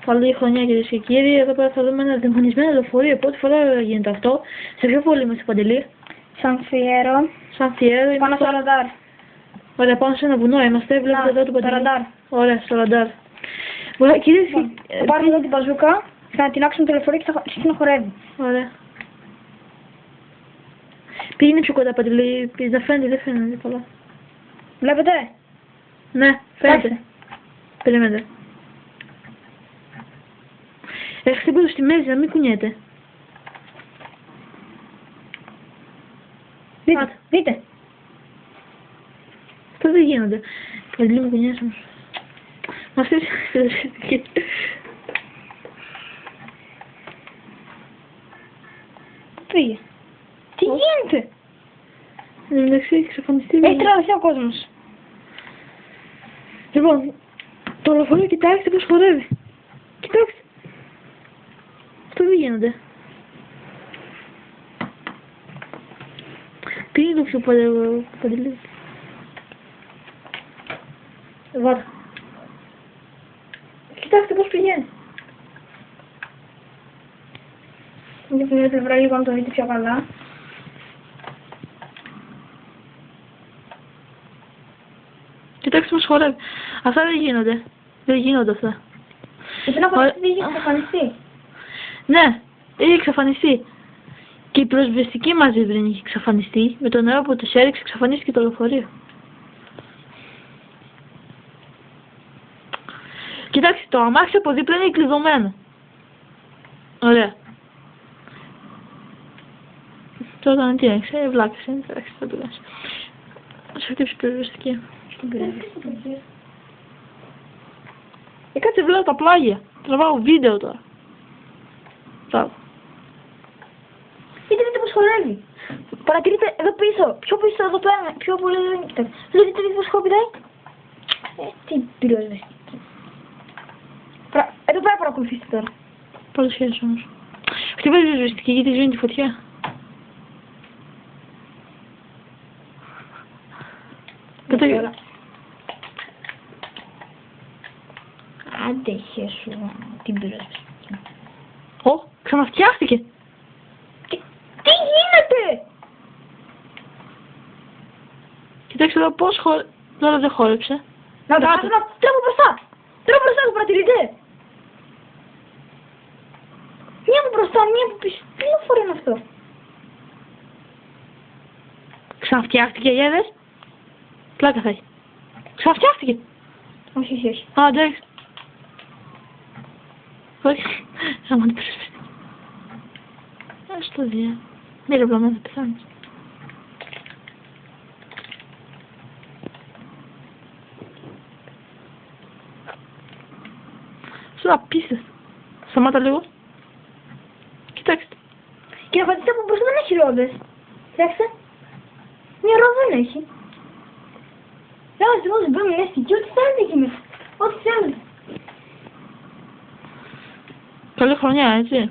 Καλή χρονιά κυρίες και κύριοι. Εδώ πέρα θα δούμε ένα δαιμονισμένο λεωφορείο. Πρώτη φορά γίνεται αυτό. Σε ποιο πόλη είμαστε, Παντελή? Σαν Φιέρο. Σαν Φιέρο. Πάνω στο ραντάρ. Ωραία, πάνω σε ένα βουνό είμαστε. Βλέπετε εδώ το Παντελή. ραντάρ. Ωραία, στο ραντάρ. Ωραία, κυρίες και κύριοι. Θα πάρουμε εδώ την μπαζούκα, θα την άξουμε το λεωφορείο και θα συνοχωρεύει. Ωραία. Πήγαινε πιο κοντά, Παντελή. Δεν φαίνεται, δεν φαίνεται καλά. Βλέπετε? Ναι, φαίνεται. Περιμένετε. Χτυπήσω στη μέση, να μην κουνιέται. Δείτε, δείτε. Αυτό δεν γίνονται. Παντελή μου κουνιάς όμως. Μας θες. Πήγε. Τι γίνεται? Εν τω μεταξύ έχει εξαφανιστεί. Έχει τρελαθεί ο κόσμος. Λοιπόν, το λεωφορείο κοιτάξτε πως χορεύει. Κοιτάξτε. Αυτό δεν γίνονται. Πήγαινε το πιο Παντελή. Βάτα. Κοιτάξτε πως πηγαίνει. Για την άλλη πλευρά λίγο να το δείτε πιο καλά. Κοιτάξτε πως χορεύει. Αυτά δεν γίνονται. Δεν γίνονται αυτά. Γιατί να χορεύει δεν έχει εξαφανιστεί. Ναι, έχει εξαφανιστεί. Και η πυροσβεστική μαζί δεν είχε εξαφανιστεί. Με το νερό που τους έριξε εξαφανίστηκε το λεωφορείο. Κοιτάξτε, το αμάξι από δίπλα είναι κλειδωμένο. Ωραία. Τώρα τι έξε, βλάκες είναι, εντάξει, θα το λες. Ας χτύψει πυροσβεστική. Κάτσε βλέπω τα πλάγια. Τραβάω βίντεο τώρα. Τραβάω. Δείτε πως χορεύει. Παρατηρείτε εδώ πίσω. Πιο πίσω εδώ πέρα. Πιο πολύ εδώ είναι. Κοιτάξτε. Δείτε πως χορεύει. Τι πυροσβεστική. Εδώ πέρα παρακολουθήστε τώρα. Πάλι σχέση όμως. Χτυπάει η πυροσβεστική γιατί σβήνει τη φωτιά. Τώρα. Άντε χέσου την πυροσβεστική. Ω, ξαναφτιάχτηκε. Τι γίνεται? Κοιτάξτε εδώ πώς τώρα δεν χόρεψε. Να το κάνω τρέχω μπροστά. Τρέχω μπροστά, το παρατηρείτε? Μία από μπροστά, μία από πίσω. Τι λεωφορείο είναι αυτό? Ξαναφτιάχτηκε, για δες. Πλάκα θα έχει. Ξαναφτιάχτηκε. Όχι, όχι, όχι. Α, εντάξει. Όχι. Άμα την πυροσβεστική. Ας το δει. Μη ρευλωμένο, πεθάνεις. Σου απίστευτο. Σταμάτα λίγο. Κοιτάξτε. Και να πατήσετε από μπροστά δεν έχει ρόδες. Κοιτάξτε. Μια ρόδα δεν έχει. Ένα στιγμός μπαίνουμε μέσα και ό,τι θέλετε εκεί μέσα. Ό,τι θέλετε. Καλή χρονιά, έτσι.